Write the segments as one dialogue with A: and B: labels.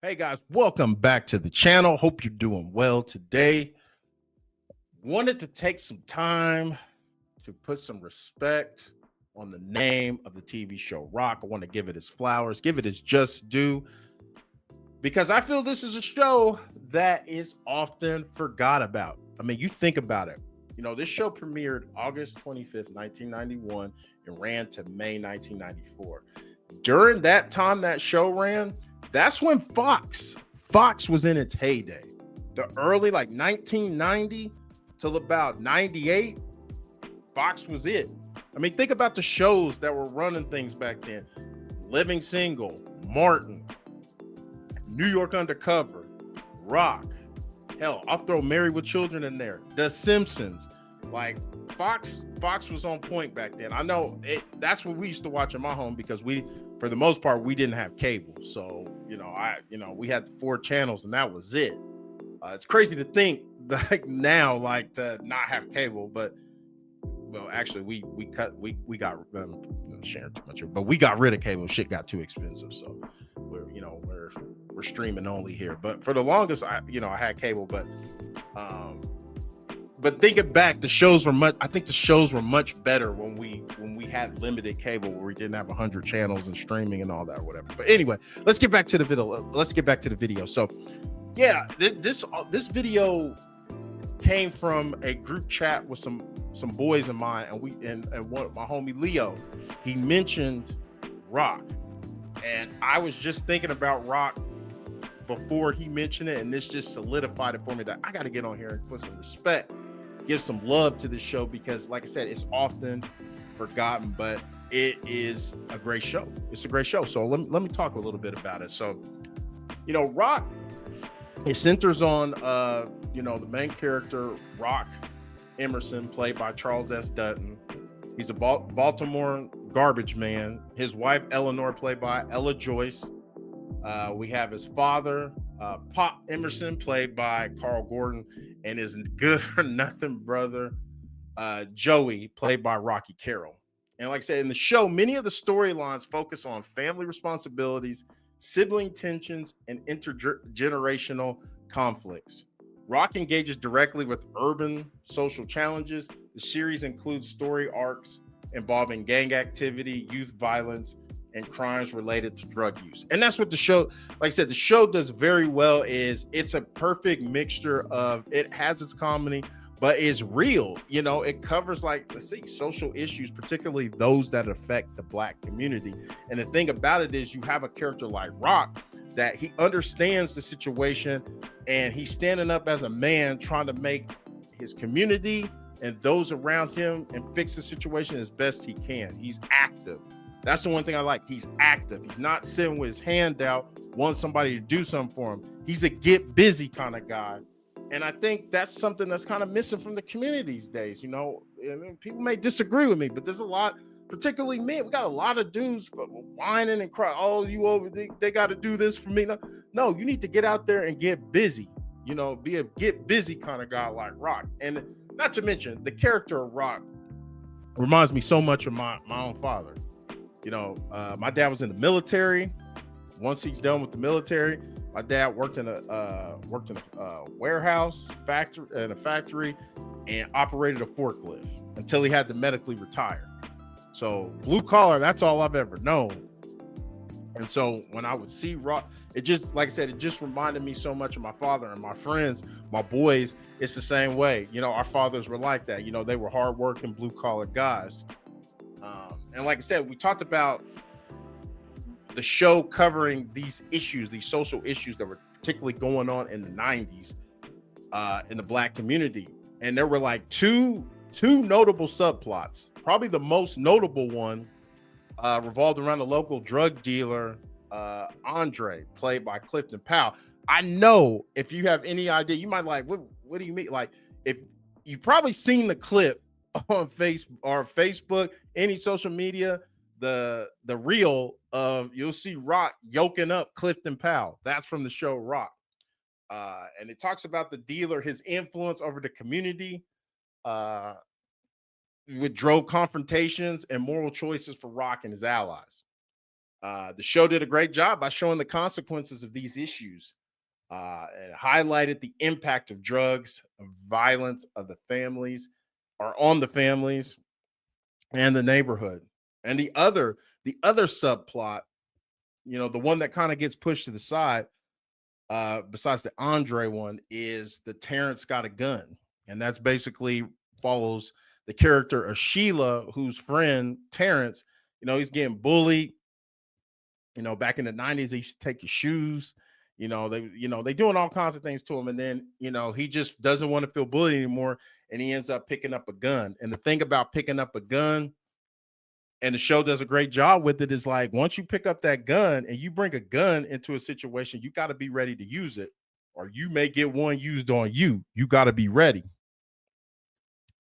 A: Hey guys, welcome back to the channel. Hope you're doing well today. Wanted to take some time to put some respect on the name of the TV show Rock. I want to give it its flowers, give it its just due, because I feel this is a show that is often forgot about. I mean, you think about it. You know, this show premiered August 25th, 1991 and ran to May 1994. During that time that show ran, that's when Fox was in its heyday. The early, like 1990 till about 98, Fox was it. I mean, think about the shows that were running things back then. Living Single, Martin, New York Undercover, Rock. Hell, I'll throw Married with Children in there. The Simpsons. Like Fox was on point back then. I know that's what we used to watch in my home because for the most part, we didn't have cable. So, we had 4 channels and that was it. It's crazy to think like now, like to not have cable, but well, actually we got I'm sharing too much, but we got rid of cable. Shit got too expensive. So we're streaming only here. But for the longest, I had cable, but thinking back, the shows were much better when we had limited cable, where we didn't have 100 channels and streaming and all that, whatever. But anyway, let's get back to the video. So yeah, this video came from a group chat with some boys of mine, and one my homie Leo, he mentioned Rock, and I was just thinking about Rock before he mentioned it, and this just solidified it for me that I got to get on here and put some respect, give some love to this show, because like I said, it's often forgotten, but it is a great show. It's a great show. So let me talk a little bit about it. So, Rock, it centers on the main character, Rock Emerson, played by Charles S. Dutton. He's a Baltimore garbage man. His wife Eleanor, played by Ella Joyce. We have his father, Pop Emerson, played by Carl Gordon, and his good for nothing brother, Joey, played by Rocky Carroll. And like I said, in the show, many of the storylines focus on family responsibilities, sibling tensions, and intergenerational conflicts. Rock engages directly with urban social challenges. The series includes story arcs involving gang activity, youth violence, and crimes related to drug use. And that's what the show, like I said, the show does very well. It's a perfect mixture of, it has its comedy, but it's real. It covers, like, let's see, social issues, particularly those that affect the Black community. And the thing about it is, you have a character like Rock that he understands the situation, and he's standing up as a man trying to make his community and those around him and fix the situation as best he can. He's active. That's the one thing I like. He's active. He's not sitting with his hand out, wanting somebody to do something for him. He's a get busy kind of guy. And I think that's something that's kind of missing from the community these days. People may disagree with me, but there's a lot, particularly men. We got a lot of dudes whining and crying. Oh, you over? They got to do this for me. No, you need to get out there and get busy. Be a get busy kind of guy like Rock. And not to mention, the character of Rock reminds me so much of my own father. My dad was in the military. Once he's done with the military, my dad worked in a warehouse, factory, and operated a forklift until he had to medically retire. So blue collar, that's all I've ever known. And so when I would see Rock, it just, like I said, it just reminded me so much of my father and my friends, my boys. It's the same way. Our fathers were like that. They were hardworking, blue collar guys. And like I said, we talked about the show covering these issues, these social issues that were particularly going on in the 90s in the Black community. And there were like two notable subplots. Probably the most notable one revolved around the local drug dealer, Andre, played by Clifton Powell. I know if you have any idea, you might like, what do you mean? Like, if you've probably seen the clip on Facebook, any social media, the reel of, you'll see Rock yoking up Clifton Powell. That's from the show Rock. And it talks about the dealer, his influence over the community, with drove confrontations and moral choices for Rock and his allies. The show did a great job by showing the consequences of these issues. It highlighted the impact of drugs, of violence, of the families, or on the families and the neighborhood. And the other subplot, the one that kind of gets pushed to the side, besides the Andre one, is the Terrence got a gun, and that's basically follows the character of Sheila, whose friend Terrence, he's getting bullied. Back in the 90s, they used to take your shoes. They doing all kinds of things to him, and then he just doesn't want to feel bullied anymore, and he ends up picking up a gun. And the thing about picking up a gun, and the show does a great job with it, is like once you pick up that gun and you bring a gun into a situation, you got to be ready to use it, or you may get one used on you. You got to be ready.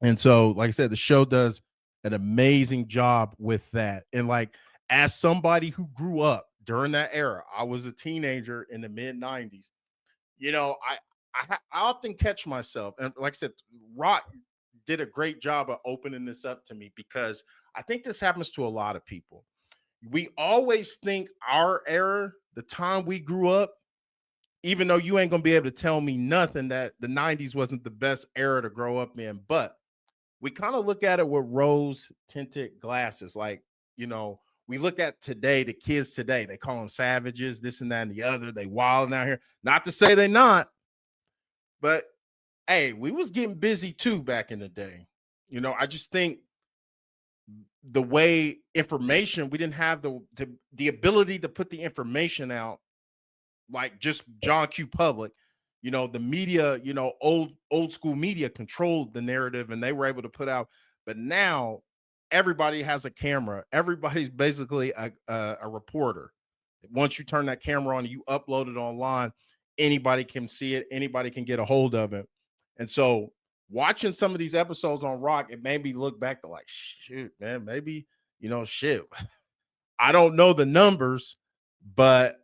A: And so, like I said, the show does an amazing job with that. And like, as somebody who grew up during that era, I was a teenager in the mid 90s. I often catch myself, and like I said, Rock did a great job of opening this up to me, because I think this happens to a lot of people. We always think our era, the time we grew up, even though you ain't gonna be able to tell me nothing that the 90s wasn't the best era to grow up in, but we kind of look at it with rose tinted glasses. Like, we look at today, the kids today, they call them savages, this and that and the other. They wilding out here. Not to say they're not, but hey, we was getting busy too back in the day. I just think the way information, we didn't have the ability to put the information out like just John Q. Public. The media, old school media controlled the narrative, and they were able to put out. But now everybody has a camera. Everybody's basically a reporter. Once you turn that camera on, you upload it online, anybody can see it, anybody can get a hold of it. And so watching some of these episodes on Rock, it made me look back to like, shoot, man, maybe, shit. I don't know the numbers, but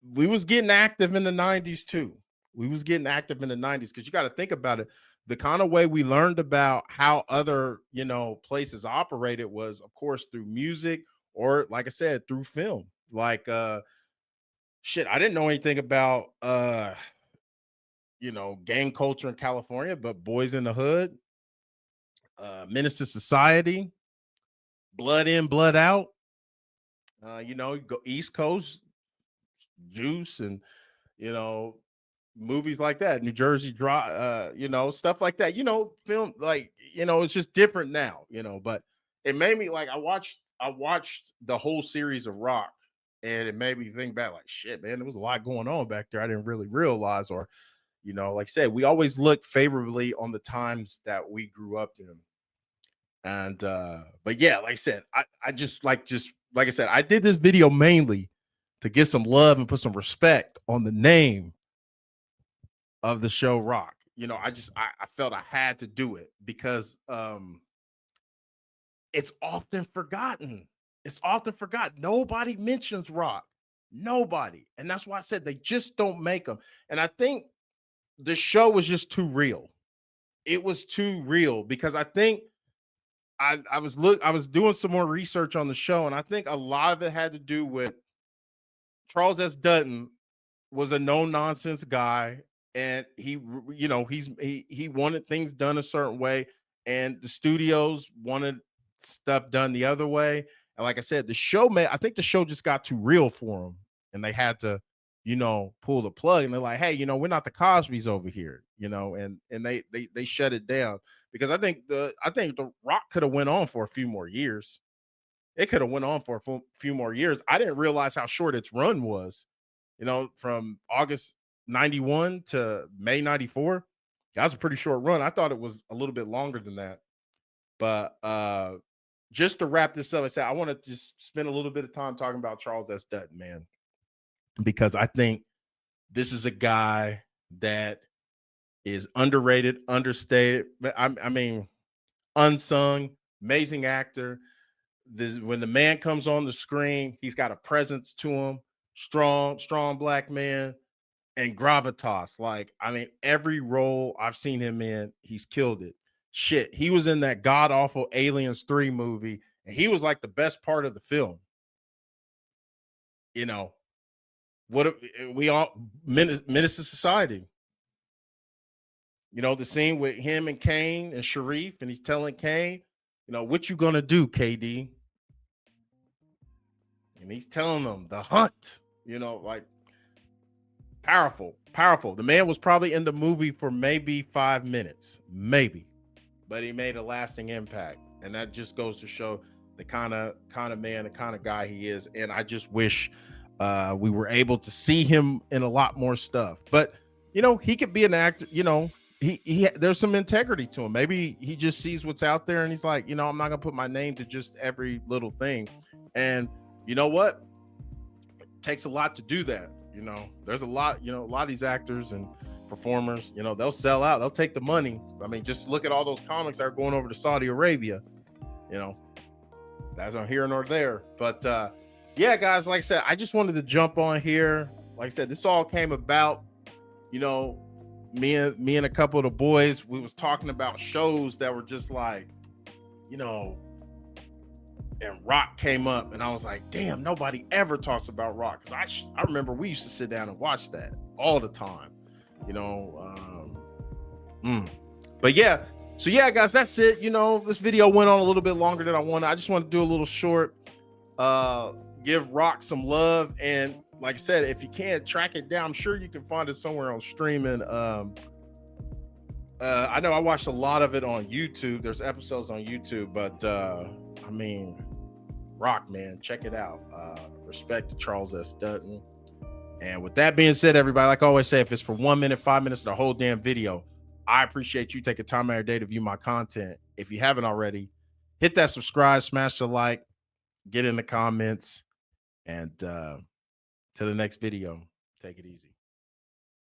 A: we was getting active in the 90s too. We was getting active in the 90s, because you got to think about it. The kind of way we learned about how other, places operated was, of course, through music, or like I said, through film. Like shit, I didn't know anything about gang culture in California, but Boys in the Hood, Menace to Society, Blood In, Blood Out, you go East Coast, Juice, and you know, movies like that, New Jersey Drive, stuff like that, film, like, it's just different now, but it made me like, I watched the whole series of Rock, and it made me think back like, shit, man, there was a lot going on back there I didn't really realize, or, like I said, we always look favorably on the times that we grew up in. And but yeah, like I said, I just like I said, I did this video mainly to get some love and put some respect on the name of the show Rock. I felt I had to do it, because it's often forgotten. It's often forgotten. Nobody mentions Rock. Nobody. And that's why I said they just don't make them. And I think the show was just too real. It was too real, because I think I was doing some more research on the show, and I think a lot of it had to do with Charles S. Dutton was a no nonsense guy, and he wanted things done a certain way, and the studios wanted stuff done the other way. And like I said, I think the show just got too real for them, and they had to pull the plug, and they're like, hey, we're not the Cosbys over here, and they shut it down, because I think the Rock could have went on for a few more years. It could have went on for a few more years. I didn't realize how short its run was, from August 91 to May 94. That was a pretty short run. I thought it was a little bit longer than that. But just to wrap this up, I said I want to just spend a little bit of time talking about Charles S. Dutton, man, because I think this is a guy that is underrated, understated. I mean, unsung, amazing actor. When the man comes on the screen, he's got a presence to him. Strong black man, and gravitas. Like, I mean, every role I've seen him in, he's killed it. Shit, he was in that god awful Aliens 3 movie, and he was like the best part of the film. You know, we all menace to society. You know, the scene with him and Kane and Sharif, and he's telling Kane, you know, what you gonna do, KD? And he's telling them the hunt, you know, like powerful, powerful. The man was probably in the movie for maybe 5 minutes, maybe, but he made a lasting impact. And that just goes to show the kind of man, the kind of guy he is. And I just wish we were able to see him in a lot more stuff. But you know, he could be an actor, you know. He there's some integrity to him. Maybe he just sees what's out there and he's like, you know, I'm not gonna put my name to just every little thing. And you know what? Takes a lot to do that. You know, there's a lot, you know, a lot of these actors and performers, you know, they'll sell out, they'll take the money. I mean, just look at all those comics that are going over to Saudi Arabia. You know, that's not here nor there. But yeah, guys, like I said, I just wanted to jump on here. Like I said, this all came about, you know, me and a couple of the boys, we was talking about shows that were just like, you know, and Rock came up, and I was like, damn, nobody ever talks about Rock, because I remember we used to sit down and watch that all the time, you know. But yeah, so yeah, guys, that's it. You know, this video went on a little bit longer than I wanted. I just want to do a little short, give Rock some love, and like I said, if you can't track it down, I'm sure you can find it somewhere on streaming. I know I watched a lot of it on YouTube. There's episodes on YouTube, but I mean, Rock, man, check it out. Respect to Charles S. Dutton. And with that being said, everybody, like I always say, if it's for 1 minute, 5 minutes, the whole damn video, I appreciate you taking time out of your day to view my content. If you haven't already, hit that subscribe, smash the like, get in the comments, and to the next video, take it easy.